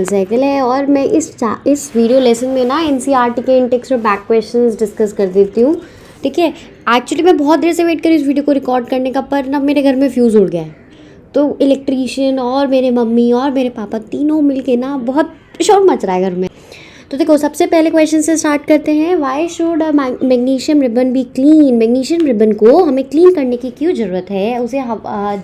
Cycle है और मैं इस वीडियो लेसन में ना एनसीईआरटी के इन टेक्स्ट और बैक क्वेश्चंस डिस्कस कर देती हूँ। ठीक है, एक्चुअली मैं बहुत देर से वेट करी इस वीडियो को रिकॉर्ड करने का, पर ना मेरे घर में फ्यूज़ उड़ गया है, तो इलेक्ट्रीशियन और मेरे मम्मी और मेरे पापा तीनों मिलके ना बहुत शोर मच रहा है घर में। तो देखो, सबसे पहले क्वेश्चन से स्टार्ट करते हैं। Why should magnesium ribbon be clean? Magnesium ribbon को हमें क्लीन करने की क्यों ज़रूरत है उसे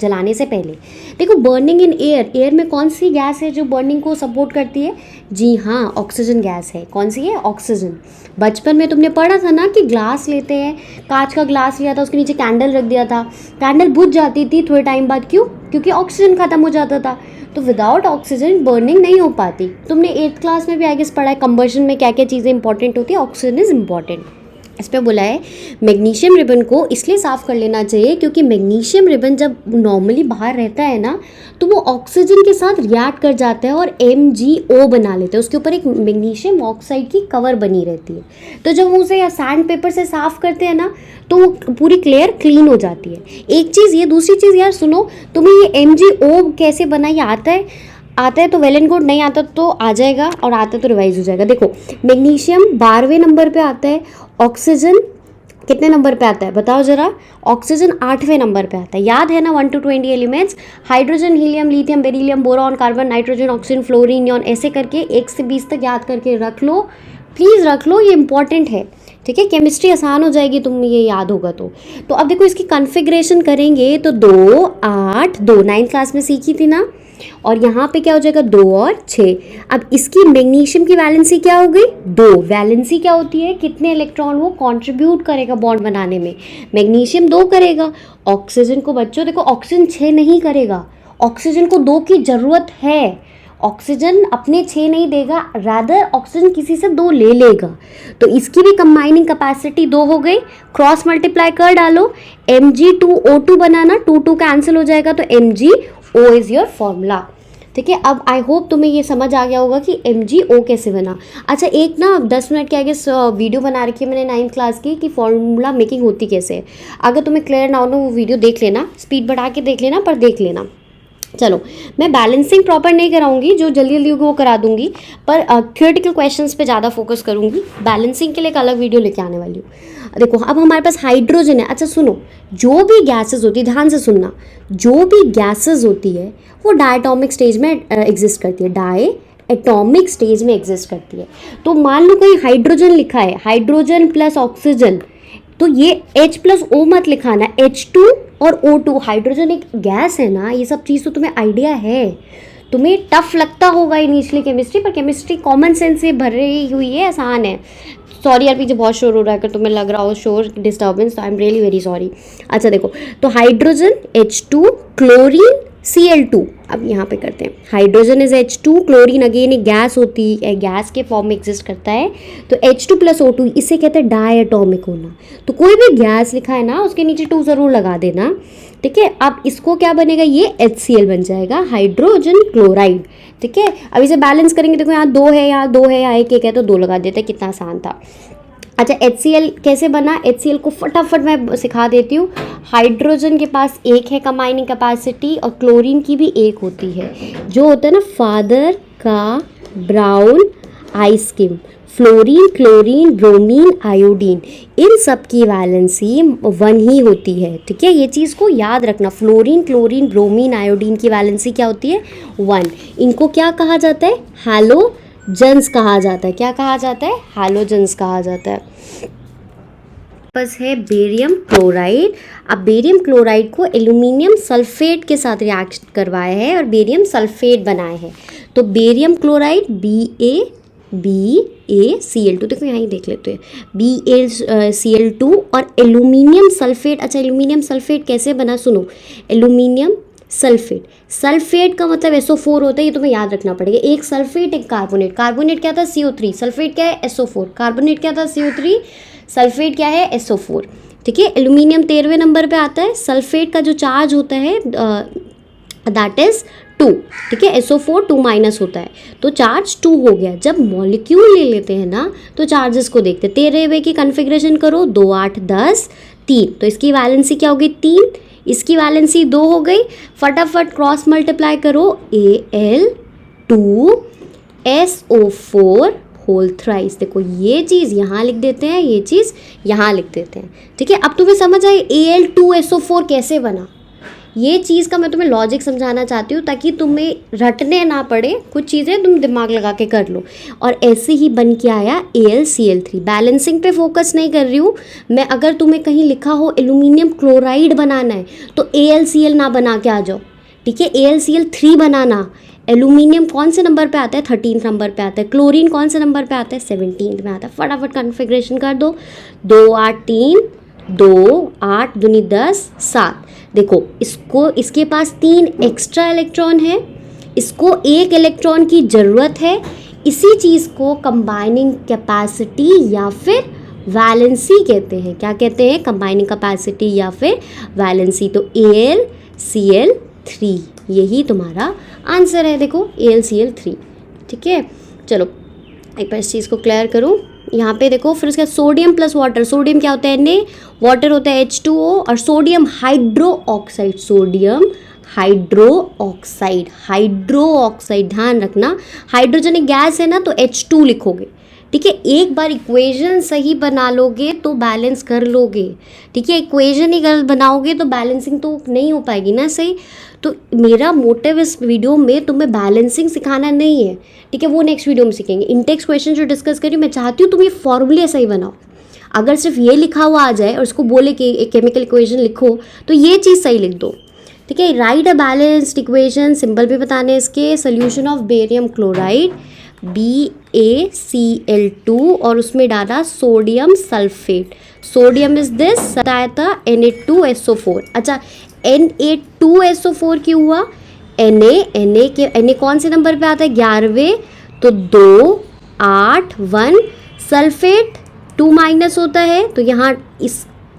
जलाने से पहले? देखो, बर्निंग इन एयर में कौन सी गैस है जो बर्निंग को सपोर्ट करती है? जी हाँ, ऑक्सीजन गैस है। कौन सी है? ऑक्सीजन। बचपन में तुमने पढ़ा था ना कि ग्लास लेते हैं, कांच का ग्लास लिया था, उसके नीचे कैंडल रख दिया था, कैंडल बुझ जाती थी थोड़े टाइम बाद। क्यों? क्योंकि ऑक्सीजन खत्म हो जाता था। तो विदाउट ऑक्सीजन बर्निंग नहीं हो पाती। तुमने 8th क्लास में भी आई गेस पढ़ा है कंबशन में क्या क्या चीज़ें इंपॉर्टेंट होती है। Oxygen is important. इस पर बोला है मैग्नीशियम रिबन को इसलिए साफ़ कर लेना चाहिए क्योंकि मैग्नीशियम रिबन जब नॉर्मली बाहर रहता है ना, तो वो ऑक्सीजन के साथ रिएक्ट कर जाता है और MgO बना लेते हैं। उसके ऊपर एक मैग्नीशियम ऑक्साइड की कवर बनी रहती है। तो जब हम उसे सैंड पेपर से साफ़ करते हैं ना, तो वो पूरी क्लीन हो जाती है। एक चीज़ ये। दूसरी चीज़ यार सुनो, तुम्हें ये MgO कैसे बना ये आता है तो वेल एंड गुड, नहीं आता तो आ जाएगा, और आता तो रिवाइज हो जाएगा। देखो, मैग्नीशियम 12वें नंबर पे आता है, ऑक्सीजन कितने नंबर पे आता है बताओ जरा? ऑक्सीजन 8वें नंबर पे आता है। याद है ना 1 to 20 elements? Hydrogen, helium, lithium, beryllium, boron, carbon, nitrogen, oxygen, fluorine, neon, ऐसे करके 1 से 20 तक याद करके रख लो, प्लीज़ रख लो, ये इंपॉर्टेंट है। ठीक है, केमिस्ट्री आसान हो जाएगी तुम ये याद होगा तो। अब देखो, इसकी कॉन्फ़िगरेशन करेंगे तो 2 8 2 9th क्लास में सीखी थी ना, और यहाँ पे क्या हो जाएगा 2 और 6। अब इसकी मैग्नीशियम की वैलेंसी क्या हो गई? 2। वैलेंसी क्या होती है? कितने इलेक्ट्रॉन वो कंट्रीब्यूट करेगा बॉन्ड बनाने में? मैग्नीशियम 2 करेगा। ऑक्सीजन को बच्चों देखो, ऑक्सीजन 6 नहीं करेगा, ऑक्सीजन को 2 की ज़रूरत है। ऑक्सीजन अपने 6 नहीं देगा, रादर ऑक्सीजन किसी से 2 ले लेगा। तो इसकी भी कंबाइनिंग कैपेसिटी 2 हो गई। क्रॉस मल्टीप्लाई कर डालो, Mg2O2 बनाना, 2 कैंसिल हो जाएगा, तो MgO इज़ योर फॉर्मूला। ठीक है, अब आई होप तुम्हें ये समझ आ गया होगा कि MgO कैसे बना। अच्छा, एक ना 10 मिनट की आगे वीडियो बना रखी है मैंने 9th क्लास की कि फॉर्मूला मेकिंग होती कैसे है। अगर तुम्हें क्लियर ना हो ना वो वीडियो देख लेना, स्पीड बढ़ा के देख लेना, पर देख लेना। चलो, मैं बैलेंसिंग प्रॉपर नहीं कराऊंगी, जो जल्दी जल्दी वो करा दूंगी, पर थ्योरेटिकल क्वेश्चंस पे ज़्यादा फोकस करूंगी। बैलेंसिंग के लिए एक अलग वीडियो लेके आने वाली हूँ। देखो, अब हमारे पास हाइड्रोजन है। अच्छा सुनो, जो भी गैसेस होती है, ध्यान से सुनना, जो भी गैसेस होती है वो डायटोमिक स्टेज में एग्जिस्ट करती है, डायटोमिक स्टेज में एग्जिस्ट करती है। तो मान लो कहीं हाइड्रोजन लिखा है, हाइड्रोजन प्लस ऑक्सीजन, तो ये H+O मत लिखाना, H2 और O2। हाइड्रोजन एक गैस है ना, ये सब चीज़ तो तुम्हें आइडिया है। तुम्हें टफ लगता होगा इनिशियली केमिस्ट्री, पर केमिस्ट्री कॉमन सेंस से भरी हुई है, आसान है। सॉरी यार, पीछे बहुत शोर हो रहा है, अगर तुम्हें लग रहा हो शोर डिस्टर्बेंस, तो I am really very sorry. अच्छा देखो, तो हाइड्रोजन H2, क्लोरीन Cl2। अब यहाँ पे करते हैं, hydrogen is H2, chlorine again एक गैस होती है, गैस के फॉर्म में एग्जिस्ट करता है, तो H2+O2, इसे कहते हैं डायटोमिक होना। तो कोई भी गैस लिखा है ना, उसके नीचे 2 ज़रूर लगा देना। ठीक है, अब इसको क्या बनेगा? ये HCl बन जाएगा, हाइड्रोजन क्लोराइड। ठीक है, अब इसे बैलेंस करेंगे। देखो, यहाँ 2 है, यहाँ 2 है, यहाँ 1 है, तो 2 लगा देते हैं, कितना आसान था। अच्छा, HCl कैसे बना? HCl को फटाफट मैं सिखा देती हूँ। हाइड्रोजन के पास 1 है कंबाइनिंग कैपेसिटी, और क्लोरीन की भी 1 होती है, जो होता है ना फादर का brown ice cream. Fluorine, chlorine, bromine, iodine, इन सब की वैलेंसी 1 ही होती है। ठीक है, ये चीज़ को याद रखना। फ्लोरीन, क्लोरीन, ब्रोमीन, आयोडीन की वैलेंसी क्या होती है? 1। इनको क्या कहा जाता है? हैलोजन्स कहा जाता है। क्या कहा जाता है? हैलोजन्स कहा जाता है। बस है बेरियम क्लोराइड। अब बेरियम क्लोराइड को एल्यूमिनियम सल्फेट के साथ रिएक्ट करवाया है और बेरियम सल्फेट बनाया है। तो बेरियम क्लोराइड BaCl2, देखो यहाँ ही देख लेते हैं, BaCl2 और एल्यूमिनियम सल्फेट। अच्छा, एल्यूमिनियम सल्फेट कैसे बना? सुनो, एल्यूमिनियम सल्फेट का मतलब SO4 होता है, ये तुम्हें याद रखना पड़ेगा। एक सल्फेट, एक कार्बोनेट। कार्बोनेट क्या था? CO3। सल्फेट क्या है? SO4। कार्बोनेट क्या था? CO3। सल्फेट क्या है? SO4। ठीक है, एल्यूमिनियम 13वें नंबर पे आता है। सल्फेट का जो चार्ज होता है दैट इज 2। ठीक है, SO4 2- होता है, तो चार्ज 2 हो गया। जब मॉलिक्यूल ले लेते हैं ना, तो चार्जेस को देखते हैं। 13वें की कन्फिग्रेशन करो, 2 8 10 3, तो इसकी वैलेंसी क्या हो गई? 3। इसकी वैलेंसी 2 हो गई। फटाफट क्रॉस मल्टीप्लाई करो, Al2 SO4 होल थ्राइस। देखो ये चीज़ यहाँ लिख देते हैं, ये चीज़ यहाँ लिख देते हैं, ठीक है। अब तुम्हें समझ आई Al2SO4 कैसे बना। ये चीज़ का मैं तुम्हें लॉजिक समझाना चाहती हूँ ताकि तुम्हें रटने ना पड़े, कुछ चीज़ें तुम दिमाग लगा के कर लो। और ऐसे ही बन के आया AlCl3। बैलेंसिंग पे फोकस नहीं कर रही हूँ मैं। अगर तुम्हें कहीं लिखा हो एल्यूमिनियम क्लोराइड बनाना है तो AlCl ना बना के आ जाओ, ठीक है। AlCl3 बनाना। एल्यूमिनियम कौन से नंबर पे आता है? 13 नंबर पे आता है। क्लोरीन कौन से नंबर पे आता है? 17 में आता है। फटाफट कन्फिग्रेशन कर दो। 2 8 3 2 8 दूनी 10 7। देखो इसको, इसके पास 3 एक्स्ट्रा इलेक्ट्रॉन है, इसको 1 इलेक्ट्रॉन की ज़रूरत है। इसी चीज़ को कंबाइनिंग कैपेसिटी या फिर वैलेंसी कहते हैं। क्या कहते हैं? कंबाइनिंग कैपेसिटी या फिर वैलेंसी। तो AlCl3 यही तुम्हारा आंसर है। देखो AlCl3, ठीक है। चलो एक बार इस चीज़ को क्लियर करूँ। यहाँ पे देखो फिर उसके बाद सोडियम प्लस वाटर। सोडियम क्या होता है? Na, वाटर होता है H2O, और sodium hydro oxide. Sodium hydro oxide, hydro oxide ध्यान रखना। हाइड्रोजनिक गैस है ना तो H2 लिखोगे, ठीक है। एक बार इक्वेशन सही बना लोगे तो बैलेंस कर लोगे, ठीक है। इक्वेशन ही गलत बनाओगे तो बैलेंसिंग तो नहीं हो पाएगी ना सही। तो मेरा मोटिव इस वीडियो में तुम्हें बैलेंसिंग सिखाना नहीं है, ठीक है। वो नेक्स्ट वीडियो में सीखेंगे। इंटेक्स क्वेश्चन जो डिस्कस करी, मैं चाहती हूँ तुम ये फॉर्मूले सही बनाओ। अगर सिर्फ ये लिखा हुआ आ जाए और इसको बोले कि एक केमिकल इक्वेशन लिखो तो ये चीज़ सही लिख दो, ठीक है। Right a balanced equation, simple भी बताने इसके। Solution of barium chloride BaCl2 और उसमें डाला sodium sulphate. Sodium is this, बताया था Na2SO4। अच्छा Na2SO4 क्यों हुआ? Na कौन से नंबर पे आता है? 11वें। तो 2 8 1। सल्फेट 2 माइनस होता है तो यहाँ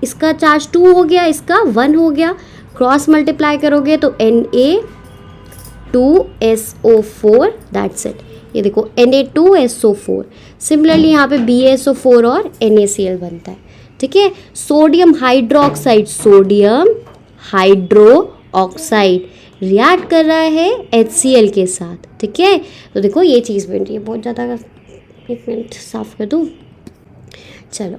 इसका चार्ज 2 हो गया, इसका 1 हो गया। क्रॉस मल्टीप्लाई करोगे तो Na2SO4, दैट्स इट। ये देखो Na2SO4। सिमिलरली यहाँ पे BaSO4 और NaCl बनता है, ठीक है। Sodium hydroxide, sodium hydro oxide react कर रहा है HCl के साथ, ठीक है। तो देखो ये चीज़ बन रही है बहुत ज़्यादा। 1 मिनट साफ कर दूँ। चलो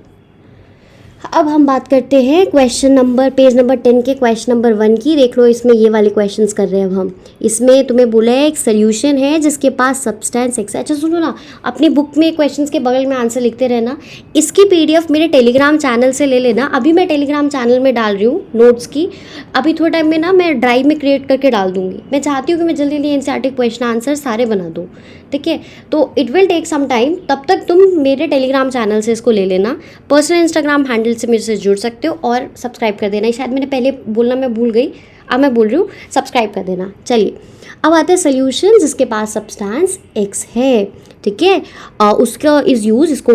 अब हम बात करते हैं क्वेश्चन नंबर, पेज नंबर 10 के क्वेश्चन नंबर 1 की। देख लो इसमें ये वाले क्वेश्चंस कर रहे हैं अब हम। इसमें तुम्हें बोला है एक सोल्यूशन है जिसके पास सब्सटेंस एक्स। अच्छा सुनो ना, अपनी बुक में क्वेश्चंस के बगल में आंसर लिखते रहना। इसकी PDF मेरे टेलीग्राम चैनल से ले लेना। अभी मैं टेलीग्राम चैनल में डाल रही हूँ नोट्स की। अभी थोड़े टाइम में ना मैं ड्राइव में क्रिएट करके डाल दूँगी। मैं चाहती हूँ कि मैं जल्दी जल्दी NCERT क्वेश्चन आंसर सारे बना दूँ, ठीक है। तो it will take some time, तब तक तुम मेरे टेलीग्राम चैनल से इसको ले लेना। पर्सनल इंस्टाग्राम हैंडल से मेरे से जुड़ सकते हो और सब्सक्राइब कर देना। शायद मैंने पहले बोलना मैं भूल गई, अब मैं बोल रही हूँ, सब्सक्राइब कर देना। चलिए अब आते हैं सोल्यूशन जिसके पास सब्सटेंस X है, ठीक है। उसका इज़ यूज़, इसको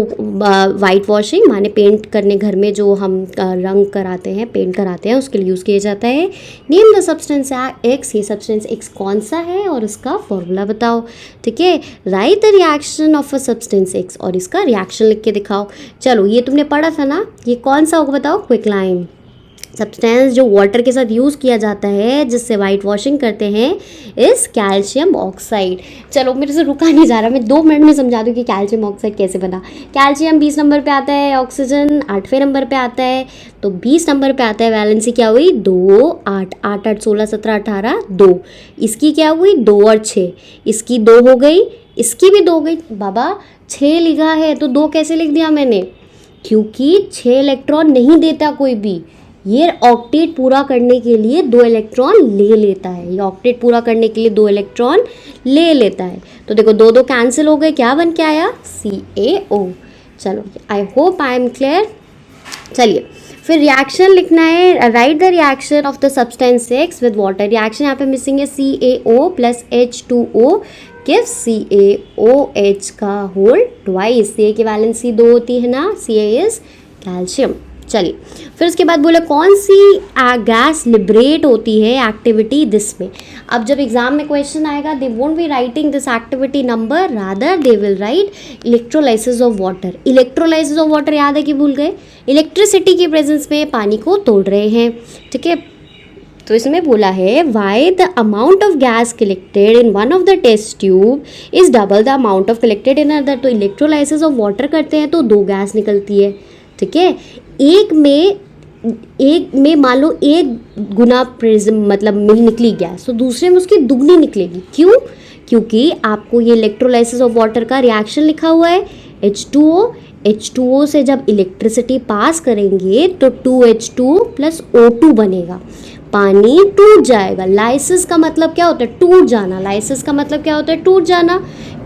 वाइट वॉशिंग माने पेंट करने, घर में जो हम रंग कराते हैं, पेंट कराते हैं, उसके लिए यूज़ किया जाता है। Name the substance X। ये सब्सटेंस X कौन सा है और इसका फॉर्मूला बताओ, ठीक है। Right the reaction of a substance X और इसका रिएक्शन लिख के दिखाओ। चलो ये तुमने पढ़ा था ना, ये कौन सा होगा बताओ? क्विकलाइम। सब्सटेंस जो वाटर के साथ यूज़ किया जाता है जिससे वाइट वॉशिंग करते हैं इस कैल्शियम ऑक्साइड। चलो मेरे से रुका नहीं जा रहा, मैं 2 मिनट में समझा दूँ कि कैल्शियम ऑक्साइड कैसे बना। कैल्शियम 20 नंबर पे आता है, ऑक्सीजन 8वें नंबर पे आता है, तो 20 नंबर पे आता है। वैलेंसी क्या हुई? 2 8 8 8 16 17 18 2। इसकी क्या हुई? 2 और 6। इसकी 2 हो गई, इसकी भी 2 हो गई। बाबा 6 लिखा है तो 2 कैसे लिख दिया मैंने? क्योंकि 6 इलेक्ट्रॉन नहीं देता कोई भी। ये ऑक्टेट पूरा करने के लिए 2 इलेक्ट्रॉन ले लेता है। ये ऑक्टेट पूरा करने के लिए 2 इलेक्ट्रॉन ले लेता है। तो देखो 2 2 कैंसिल हो गए, क्या बन के आया? CaO। चलो I hope I am clear. चलिए फिर रिएक्शन लिखना है। Right the reaction of the substance X with water. Reaction यहाँ पे मिसिंग है। CaO plus H2O gives CaOH का होल ट्वाइस। C की वैलेंसी 2 होती है ना, Ca इज कैल्शियम। चलिए फिर उसके बाद बोला कौन सी गैस लिबरेट होती है एक्टिविटी दिस में। अब जब एग्जाम में क्वेश्चन आएगा they won't be writing this activity number, rather they will write electrolysis of water. Electrolysis of water याद है कि भूल गए? इलेक्ट्रिसिटी की प्रेजेंस में पानी को तोड़ रहे हैं, ठीक है। तो इसमें बोला है why the amount of gas collected in one of the test tube is double the amount of collected in other. तो इलेक्ट्रोलाइसिस ऑफ वाटर करते हैं तो 2 गैस निकलती है, ठीक है। एक में मान लो 1 गुना प्रिज्म मतलब मिल निकली गैस, तो दूसरे में उसकी दुगनी निकलेगी। क्यों? क्योंकि आपको ये इलेक्ट्रोलाइसिस ऑफ वाटर का रिएक्शन लिखा हुआ है H2O। H2O से जब इलेक्ट्रिसिटी पास करेंगे तो 2H2 प्लस O2 बनेगा, पानी टूट जाएगा। लाइसिस का मतलब क्या होता है? टूट जाना। लाइसिस का मतलब क्या होता है? टूट जाना।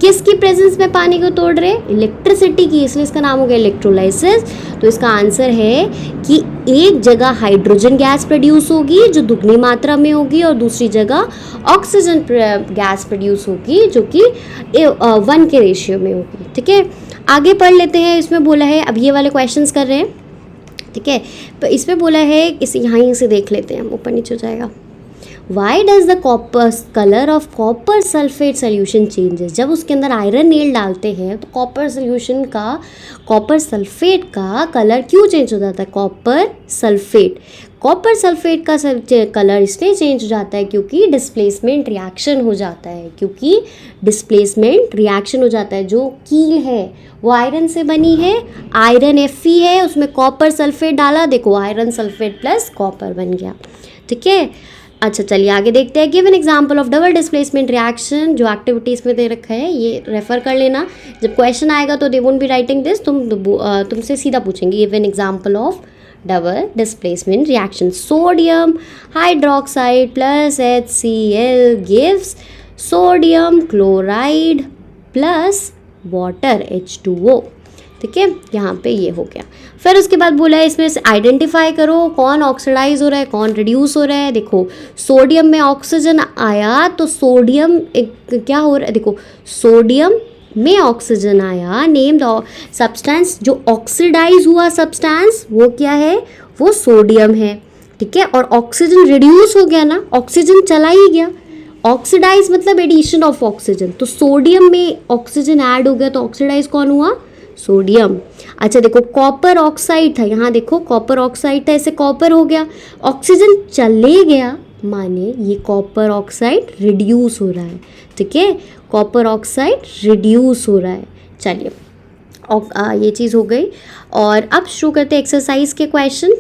किसकी प्रेजेंस में पानी को तोड़ रहे? इलेक्ट्रिसिटी की, इसलिए इसका नाम हो गया इलेक्ट्रोलाइसिस। तो इसका आंसर है कि एक जगह हाइड्रोजन गैस प्रोड्यूस होगी जो दुगनी मात्रा में होगी, और दूसरी जगह ऑक्सीजन गैस प्रोड्यूस होगी जो कि 1 के रेशियो में होगी, ठीक है। आगे पढ़ लेते हैं। इसमें बोला है, अब ये वाले क्वेश्चंस कर रहे हैं, ठीक है। तो इसमें बोला है, इसे यहाँ से देख लेते हैं, ऊपर नीचे हो जाएगा। Why does the copper colour of copper sulphate solution changes. जब उसके अंदर आयरन नेल डालते हैं तो कॉपर सोल्यूशन का, कॉपर सल्फेट का कलर क्यों चेंज हो जाता है? कॉपर सल्फेट का कलर इसलिए चेंज हो जाता है क्योंकि डिस्प्लेसमेंट रिएक्शन हो जाता है, जो कील है वो आयरन से बनी है, आयरन Fe है, उसमें कॉपर सल्फेट डाला, देखो आयरन सल्फेट प्लस कॉपर बन गया, ठीक है। अच्छा चलिए आगे देखते हैं। Give an example of double displacement reaction, जो एक्टिविटीज़ में दे रखा है ये रेफर कर लेना। जब क्वेश्चन आएगा तो they won't be writing this, तुमसे सीधा पूछेंगे give an example of double displacement reaction. Sodium hydroxide plus HCl gives sodium chloride plus water H2O, ठीक है। यहाँ पे ये हो गया। फिर उसके बाद बोला है इसमें से आइडेंटिफाई करो कौन ऑक्सीडाइज हो रहा है, कौन रिड्यूस हो रहा है। देखो सोडियम में ऑक्सीजन आया तो सोडियम क्या हो रहा है, देखो सोडियम में ऑक्सीजन आया, नेम द सब्सटेंस। जो ऑक्सीडाइज हुआ सब्सटेंस वो क्या है? वो सोडियम है, ठीक है। और ऑक्सीजन रिड्यूस हो गया ना, ऑक्सीजन चला ही गया। ऑक्सीडाइज मतलब एडिशन ऑफ ऑक्सीजन, तो सोडियम में ऑक्सीजन ऐड हो गया तो ऑक्सीडाइज कौन हुआ? सोडियम। अच्छा देखो कॉपर ऑक्साइड था, यहाँ देखो कॉपर ऑक्साइड था, ऐसे कॉपर हो गया, ऑक्सीजन चले गया, माने ये कॉपर ऑक्साइड रिड्यूस हो रहा है, ठीक है। कॉपर ऑक्साइड रिड्यूस हो रहा है। चलिए ये चीज़ हो गई। और अब शुरू करते हैं एक्सरसाइज के question.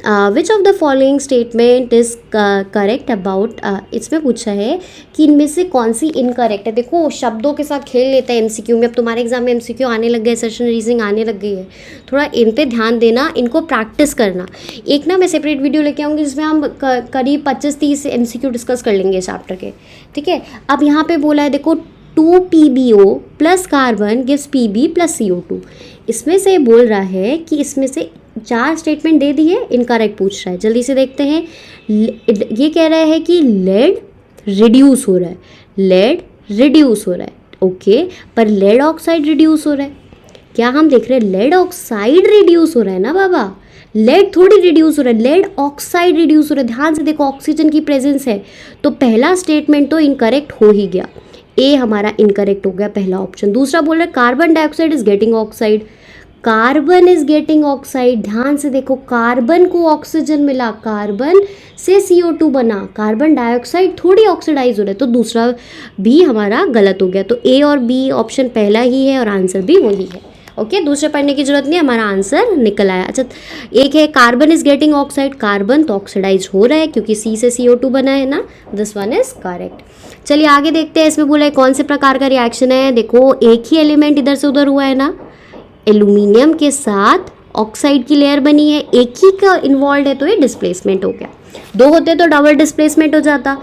Which of the following statement is correct about, इसमें पूछा है कि इनमें से कौन सी इनकरेक्ट है। देखो शब्दों के साथ खेल लेता है एमसीक्यू में। अब तुम्हारे एग्जाम में एमसीक्यू आने लग गए, सेशन रीजनिंग आने लग गई है, थोड़ा इन पे ध्यान देना, इनको प्रैक्टिस करना। एक ना मैं सेपरेट वीडियो लेके आऊँगी जिसमें हम करीब 25-30 एमसीक्यू डिस्कस कर लेंगे चैप्टर के, ठीक है। अब यहाँ पे बोला है देखो 2PbO plus carbon gives Pb plus CO2। इसमें से बोल रहा है कि इसमें से 4 स्टेटमेंट दे दिए, इनकरेक्ट पूछ रहा है। जल्दी से देखते हैं। ये कह रहा है कि लेड रिड्यूस हो रहा है, लेड रिड्यूस हो रहा है, ओके, पर लेड ऑक्साइड रिड्यूस हो रहा है। क्या हम देख रहे हैं? लेड ऑक्साइड रिड्यूस हो रहा है ना बाबा, लेड थोड़ी रिड्यूस हो रहा है, लेड ऑक्साइड रिड्यूस हो रहा है। ध्यान से देखो ऑक्सीजन की प्रेजेंस है, तो पहला स्टेटमेंट तो इनकरेक्ट हो ही गया, ए हमारा इनकरेक्ट हो गया पहला ऑप्शन। दूसरा बोल रहा है carbon dioxide is getting oxide, carbon is getting oxide. ध्यान से देखो कार्बन को ऑक्सीजन मिला, कार्बन से CO2 बना, कार्बन डाइऑक्साइड थोड़ी ऑक्सीडाइज हो रहा है, तो दूसरा भी हमारा गलत हो गया। तो ए और बी ऑप्शन पहला ही है और आंसर भी वही है, ओके। दूसरे पढ़ने की जरूरत नहीं, हमारा आंसर निकल आया। अच्छा एक है carbon is getting oxide, carbon तो ऑक्सीडाइज हो रहा है क्योंकि C से CO2 बना है ना, दिस वन इज करेक्ट। चलिए आगे देखते हैं। इसमें बोला है कौन से प्रकार का रिएक्शन है। देखो एक ही एलिमेंट इधर से उधर हुआ है ना, एल्यूमिनियम के साथ ऑक्साइड की लेयर बनी है, एक ही का इन्वॉल्व है तो ये डिस्प्लेसमेंट हो गया। 2 होते तो डबल डिस्प्लेसमेंट हो जाता।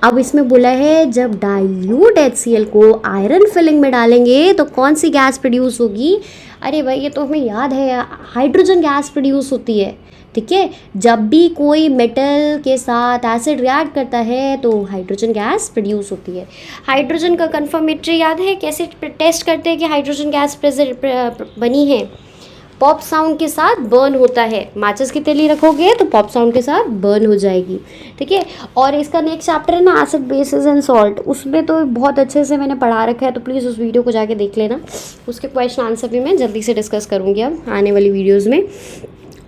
अब इसमें बोला है जब डाइल्यूट HCl को आयरन फिलिंग में डालेंगे तो कौन सी गैस प्रोड्यूस होगी। अरे भाई ये तो हमें याद है, हाइड्रोजन गैस प्रोड्यूस होती है, ठीक है। जब भी कोई मेटल के साथ एसिड रिएक्ट करता है तो हाइड्रोजन गैस प्रोड्यूस होती है। हाइड्रोजन का कन्फर्मेटरी याद है, कैसे टेस्ट करते हैं कि हाइड्रोजन गैस बनी है? पॉप साउंड के साथ बर्न होता है। माचिस की तीली रखोगे तो पॉप साउंड के साथ बर्न हो जाएगी, ठीक है। और इसका नेक्स्ट चैप्टर है ना एसिड बेसिस एंड सॉल्ट, उसमें तो बहुत अच्छे से मैंने पढ़ा रखा है, तो प्लीज़ उस वीडियो को जाके देख लेना। उसके क्वेश्चन आंसर भी मैं जल्दी से डिस्कस करूँगी अब आने वाली वीडियोज़ में।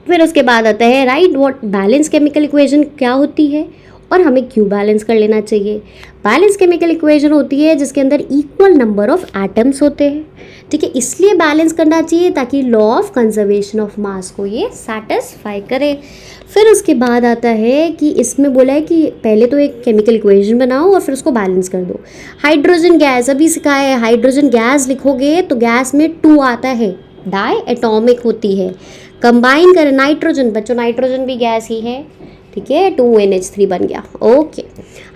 फिर उसके बाद आता है right what balance chemical equation क्या होती है और हमें क्यों बैलेंस कर लेना चाहिए। बैलेंस केमिकल इक्वेशन होती है जिसके अंदर इक्वल नंबर ऑफ एटम्स होते हैं, ठीक है, इसलिए बैलेंस करना चाहिए ताकि law of conservation of mass को ये सेटिस्फाई करे। फिर उसके बाद आता है कि इसमें बोला है कि पहले तो एक केमिकल इक्वेशन बनाओ और फिर उसको बैलेंस कर दो। हाइड्रोजन गैस अभी सिखाया है, हाइड्रोजन गैस लिखोगे तो गैस में 2 आता है, डाई एटॉमिक होती है। कंबाइन करें नाइट्रोजन, बच्चों नाइट्रोजन भी गैस ही है, ठीक है, 2NH3 बन गया। ओके,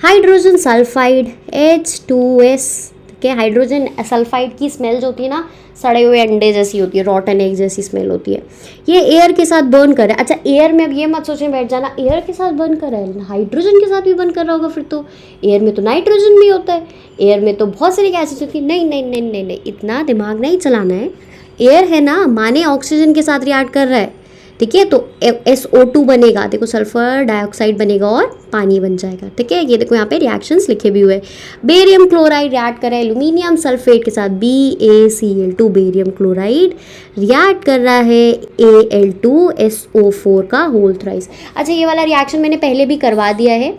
हाइड्रोजन सल्फाइड H2S, ठीक है, हाइड्रोजन सल्फाइड की स्मेल जो होती है ना, सड़े हुए अंडे जैसी होती है, रॉटन एग जैसी स्मेल होती है। ये एयर के साथ बर्न कर रहा है। अच्छा, एयर में अब ये मत सोचने बैठ जाना एयर के साथ बर्न कर रहा है, हाइड्रोजन के साथ भी बर्न कर रहा होगा, फिर तो एयर में तो नाइट्रोजन भी होता है, एयर में तो बहुत सारी गैसेज होती है। नहीं नहीं नहीं नहीं नहीं, इतना दिमाग नहीं चलाना है। एयर है ना, माने ऑक्सीजन के साथ रिएक्ट कर रहा है, ठीक है, तो SO2 बनेगा, देखो सल्फर डाइऑक्साइड बनेगा और पानी बन जाएगा, ठीक है। ये देखो यहाँ पे रिएक्शंस लिखे भी हुए। बेरियम क्लोराइड रिएक्ट कर रहा है एल्यूमिनियम सल्फेट के साथ, BaCl2, बेरियम क्लोराइड रिएक्ट कर रहा है Al2SO4 का होल थ्राइस। अच्छा, ये वाला रिएक्शन मैंने पहले भी करवा दिया है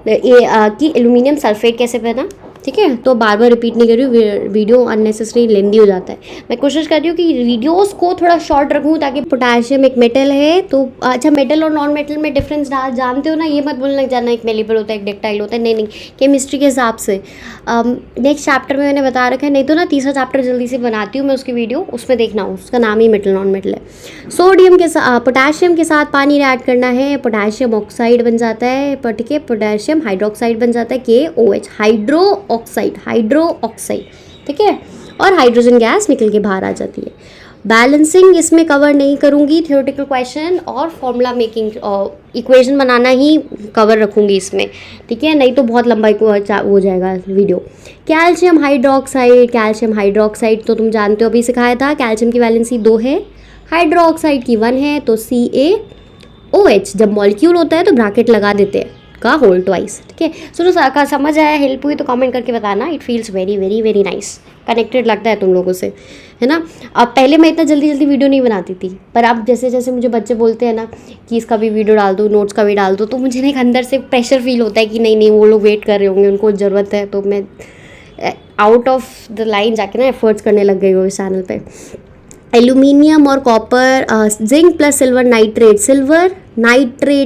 कि एल्यूमिनियम सल्फेट कैसे बना, ठीक है, तो बार बार रिपीट नहीं कर रही हूँ, वीडियो अननेसेसरी लेंदी हो जाता है। मैं कोशिश कर रही हूँ कि वीडियोस को थोड़ा शॉर्ट रखूँ ताकि पोटेशियम एक मेटल है, तो अच्छा मेटल और नॉन मेटल में डिफरेंस जानते हो ना, ये मत बोलने लग जाना एक मेलेबल होता है एक डक्टाइल होता है, नहीं नहीं, केमिस्ट्री के हिसाब से नेक्स्ट चैप्टर में मैंने बता रखा है, नहीं तो ना तीसरा चैप्टर जल्दी से बनाती हूँ मैं उसकी वीडियो, उसमें देखना, उसका नाम ही मेटल नॉन मेटल है। सोडियम के साथ पोटेशियम के साथ पानी रिएक्ट करना है, पोटेशियम ऑक्साइड बन जाता है, ठीक है, पोटेशियम हाइड्रोक्साइड बन जाता है KOH, हाइड्रो ऑक्साइड, ठीक है, और हाइड्रोजन गैस निकल के बाहर आ जाती है। बैलेंसिंग इसमें कवर नहीं करूँगी, थियोरेटिकल क्वेश्चन और फॉर्मूला मेकिंग इक्वेशन बनाना ही कवर रखूँगी इसमें, ठीक है, नहीं तो बहुत लंबा हो जाएगा वीडियो। कैल्शियम हाइड्रोक्साइड तो तुम जानते हो, अभी सिखाया था, कैल्शियम की वैलेंसी 2 है, हाइड्रोक्साइड की 1 है, तो CaOH, जब मॉलिक्यूल होता है तो ब्रैकेट लगा देते हैं का होल ट्वाइस, ठीक है। सुनो समझ आया, हेल्प हुई तो कमेंट करके बताना, it feels very very very nice, connected लगता है तुम लोगों से, है ना। अब पहले मैं इतना जल्दी वीडियो नहीं बनाती थी, पर अब जैसे जैसे मुझे बच्चे बोलते हैं ना कि इसका भी वीडियो डाल दो, नोट्स का भी डाल दो, तो मुझे ना एक अंदर से प्रेशर फील होता है कि नहीं नहीं वो लोग वेट कर रहे होंगे, उनको ज़रूरत है, तो मैं आउट ऑफ द लाइन जाके ना एफर्ट्स करने लग गई हूँ इस चैनल पे। एल्यूमिनियम और copper, zinc plus silver nitrate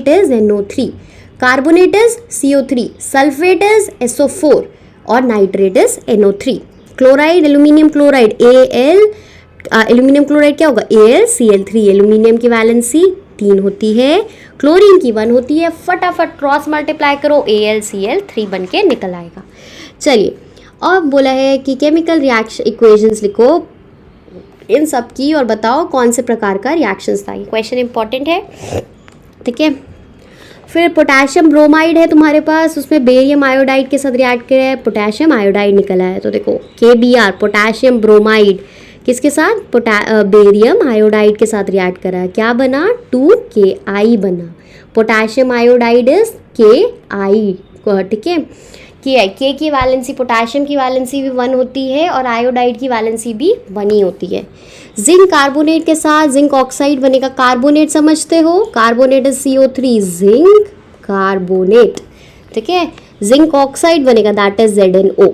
is NO3, carbonate is CO3, sulphate is SO4 और nitrate is NO3। Chloride, aluminium chloride aluminium chloride क्या होगा, AlCl3, एल्यूमिनियम की वैलेंसी 3 होती है, क्लोरीन की 1 होती है, फटाफट क्रॉस मल्टीप्लाई करो, AlCl3 बन के निकल आएगा। चलिए, और बोला है कि केमिकल रिएक्शन इक्वेशंस लिखो इन सब की और बताओ कौन से प्रकार का रिएक्शंस था। ये क्वेश्चन इंपॉर्टेंट है, ठीक है। फिर पोटेशियम ब्रोमाइड है तुम्हारे पास, उसमें बेरियम आयोडाइड के साथ रिएक्ट किया है, पोटेशियम आयोडाइड निकला है, तो देखो KBr पोटेशियम ब्रोमाइड किसके साथ, बेरियम आयोडाइड के साथ रिएक्ट करा है, क्या बना, 2Ki बना, पोटेशियम आयोडाइड इज Ki, ठीक है, K की वैलेंसी, पोटेशियम की वैलेंसी भी 1 होती है और आयोडाइड की वैलेंसी भी 1 ही होती है। जिंक कार्बोनेट के साथ जिंक ऑक्साइड बनेगा, कार्बोनेट समझते हो, carbonate is CO3, zinc carbonate, ठीक है, जिंक ऑक्साइड बनेगा दैट इज ZNO,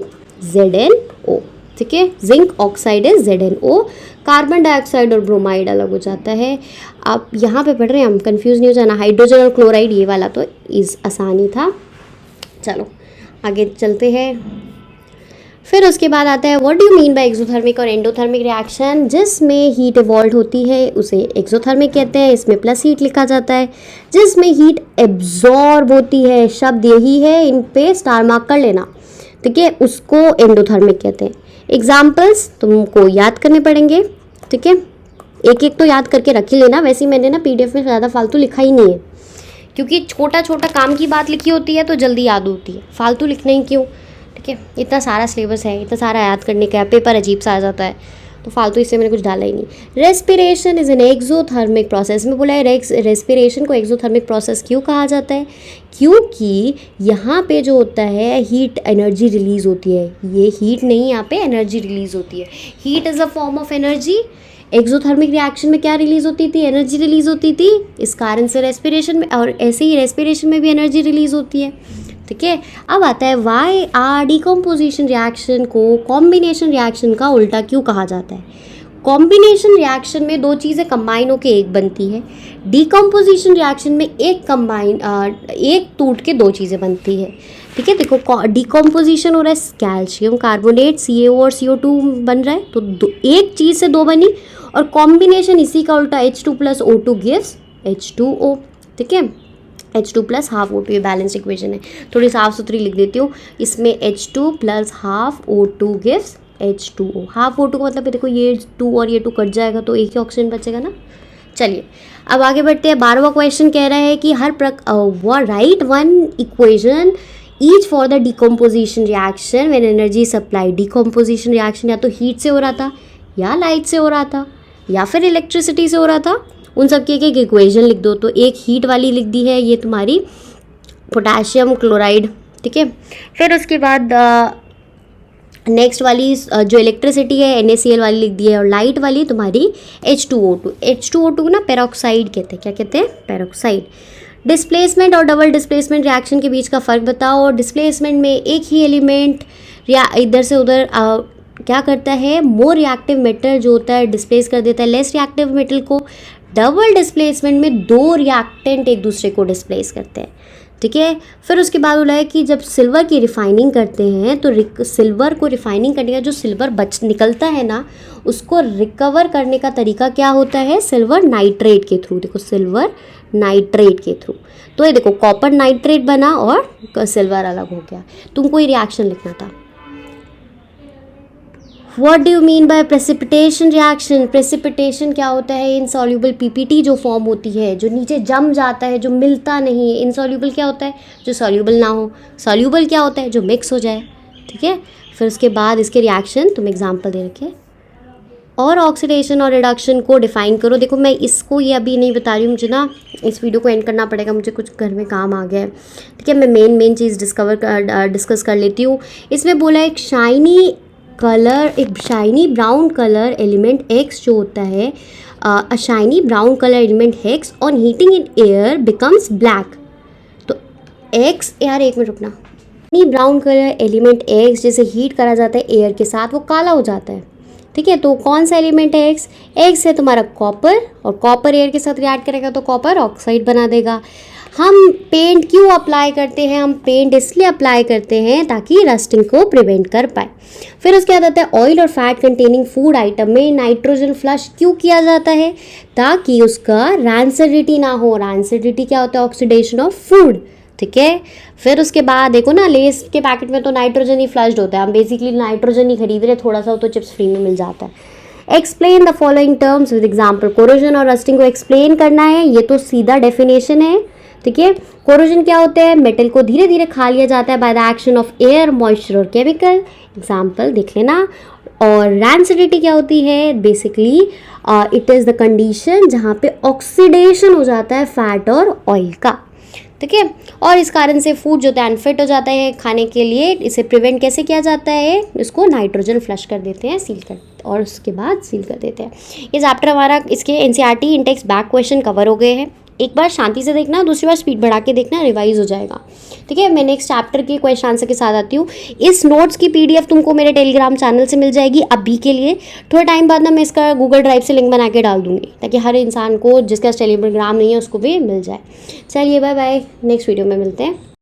ठीक है, zinc oxide is ZNO। Carbon dioxide और ब्रोमाइड अलग हो जाता है। आप यहाँ पे पढ़ रहे हैं, हम कंफ्यूज नहीं हो जाना, हाइड्रोजन और क्लोराइड ये वाला तो आसानी था। चलो आगे चलते हैं। फिर उसके बाद आता है what do you mean by exothermic और एंडोथर्मिक रिएक्शन, जिसमें हीट इवॉल्व होती है उसे एक्सोथर्मिक कहते हैं, इसमें प्लस हीट लिखा जाता है। जिसमें हीट एब्जॉर्ब होती है, शब्द यही है, इन पे स्टार मार्क कर लेना, ठीक है, उसको एंडोथर्मिक कहते हैं। एग्जाम्पल्स तुमको याद करने पड़ेंगे, ठीक है, एक एक तो याद करके रख ही लेना। वैसे ही मैंने ना PDF में ज़्यादा फालतू लिखा ही नहीं है, क्योंकि छोटा छोटा काम की बात लिखी होती है तो जल्दी याद होती है, फालतू लिखना ही क्यों, ठीक है। इतना सारा सिलेबस है, इतना सारा याद करने का, पेपर अजीब सा आ जाता है, तो फालतू इससे मैंने कुछ डाला ही नहीं। Respiration is an exothermic process में बोला है, रेस्पिरेशन को एक्सोथर्मिक प्रोसेस क्यों कहा जाता है, क्योंकि यहाँ पे जो होता है हीट एनर्जी रिलीज होती है, ये हीट नहीं, यहाँ पे एनर्जी रिलीज होती है। Heat is a form of energy, exothermic reaction में क्या रिलीज होती थी, एनर्जी रिलीज होती थी, इस कारण से रेस्पिरेशन में, और ऐसे ही रेस्पिरेशन में भी एनर्जी रिलीज होती है। ठीक है, अब आता है वाई आर डिकम्पोजिशन रिएक्शन को कॉम्बिनेशन रिएक्शन का उल्टा क्यों कहा जाता है। कॉम्बिनेशन रिएक्शन में दो चीज़ें कंबाइन होकर एक बनती है, डिकम्पोजिशन रिएक्शन में एक टूट के दो चीज़ें बनती है। ठीक है, देखो डिकम्पोजिशन हो रहा है, कैल्शियम कार्बोनेट CaO और CO2 बन रहा है, तो एक चीज़ से दो बनी, और कॉम्बिनेशन इसी का उल्टा H2 + O2 गिव्स H2O। ठीक है, H2 + ½ O2, ये बैलेंस इक्वेशन है, थोड़ी साफ सुथरी लिख देती हूँ। इसमें H2 + ½ O2 gives H2O। ½ O2 का मतलब देखो ये 2 और ये 2 कट जाएगा तो एक ही ऑक्सीजन बचेगा ना। चलिए अब आगे बढ़ते हैं। 12वां क्वेश्चन कह रहा है कि right one equation each for the decomposition reaction when energy supply. Decomposition reaction या तो हीट से हो रहा था, या लाइट से हो रहा था, या फिर इलेक्ट्रिसिटी से हो रहा था। उन सब की एक एक इक्वेशन लिख दो। तो एक हीट वाली लिख दी है, ये तुम्हारी पोटेशियम क्लोराइड। ठीक है, फिर उसके बाद नेक्स्ट वाली जो इलेक्ट्रिसिटी है NaCl वाली लिख दी है, और लाइट वाली तुम्हारी H2O2। H2O2 ना पेरोक्साइड कहते हैं। क्या कहते हैं? पेरोक्साइड। डिस्प्लेसमेंट और डबल डिस्प्लेसमेंट रिएक्शन के बीच का फ़र्क बताओ। और डिस्प्लेसमेंट में एक ही एलिमेंट या इधर से उधर क्या करता है, मोर रिएक्टिव मेटल जो होता है डिस्प्लेस कर देता है लेस रिएक्टिव मेटल को। डबल डिस्प्लेसमेंट में दो रिएक्टेंट एक दूसरे को डिस्प्लेस करते हैं। ठीक है, फिर उसके बाद बोला है कि जब सिल्वर की रिफाइनिंग करते हैं तो सिल्वर को रिफाइनिंग करने का जो सिल्वर निकलता है ना, उसको रिकवर करने का तरीका क्या होता है, सिल्वर नाइट्रेट के थ्रू। देखो सिल्वर नाइट्रेट के थ्रू। तो ये देखो कॉपर नाइट्रेट बना और सिल्वर अलग हो गया। तुमको ये रिएक्शन लिखना था। What do you mean by precipitation reaction. Precipitation क्या होता है, इनसॉल्यूबल PPT जो फॉर्म होती है, जो नीचे जम जाता है, जो मिलता नहीं है। इनसॉल्यूबल क्या होता है, जो सॉल्यूबल ना हो। सॉल्यूबल क्या होता है, जो मिक्स हो जाए। ठीक है, फिर उसके बाद इसके रिएक्शन तुम एग्जाम्पल दे रखे। और ऑक्सीडेशन और रिडक्शन को डिफाइन करो। देखो मैं इसको ये अभी नहीं बता रही हूँ, मुझे ना इस वीडियो को एंड करना पड़ेगा, मुझे कुछ घर में काम आ गया है। ठीक है, मैं मेन चीज़ डिस्कस कर लेती हूँ। इसमें बोला एक shiny brown colour element X जो होता है, अ shiny brown colour element X on heating in air becomes black. तो X, यार एक मिनट रुकना। ब्राउन कलर एलिमेंट X जैसे हीट करा जाता है एयर के साथ, वो काला हो जाता है। ठीक है, तो कौन सा एलिमेंट है X? X है तुम्हारा कॉपर, और कॉपर एयर के साथ रिएक्ट करेगा तो कॉपर ऑक्साइड बना देगा। हम पेंट क्यों अप्लाई करते हैं? हम पेंट इसलिए अप्लाई करते हैं ताकि रस्टिंग को प्रिवेंट कर पाए। फिर उसके बाद आता है ऑयल और फैट कंटेनिंग फूड आइटम में नाइट्रोजन फ्लश क्यों किया जाता है? ताकि उसका रैंसिडिटी ना हो। रैंसिडिटी क्या होता है? Oxidation of food. ठीक है, फिर उसके बाद देखो ना, लेस के पैकेट में तो नाइट्रोजन ही फ्लश्ड होता है। हम बेसिकली नाइट्रोजन ही खरीद रहे, थोड़ा सा तो चिप्स फ्री में मिल जाता है। Explain the following terms with example. Corrosion और रस्टिंग को एक्सप्लेन करना है, ये तो सीधा डेफिनेशन है। ठीक है, कोरोजन क्या होता है? मेटल को धीरे धीरे खा लिया जाता है by the action of air, moisture और केमिकल। एग्जाम्पल देख लेना। और रैंसिडिटी क्या होती है? Basically it is the condition जहाँ पे ऑक्सीडेशन हो जाता है फैट और ऑयल का। ठीक है, और इस कारण से फूड जो है अनफिट हो जाता है खाने के लिए। इसे प्रिवेंट कैसे किया जाता है? इसको नाइट्रोजन फ्लश कर देते हैं, सील कर, और उसके बाद सील कर देते हैं। ये चैप्टर हमारा इसके NCERT Intex back question cover हो गए हैं। एक बार शांति से देखना, दूसरी बार स्पीड बढ़ा के देखना, रिवाइज हो जाएगा। ठीक है, मैं नेक्स्ट चैप्टर के क्वेश्चन आंसर के साथ आती हूँ। इस नोट्स की PDF तुमको मेरे टेलीग्राम चैनल से मिल जाएगी अभी के लिए। थोड़ा टाइम बाद ना मैं इसका गूगल ड्राइव से लिंक बना के डाल दूँगी, ताकि हर इंसान को जिसका टेलीग्राम नहीं है उसको भी मिल जाए। चलिए बाय बाय, नेक्स्ट वीडियो में मिलते हैं।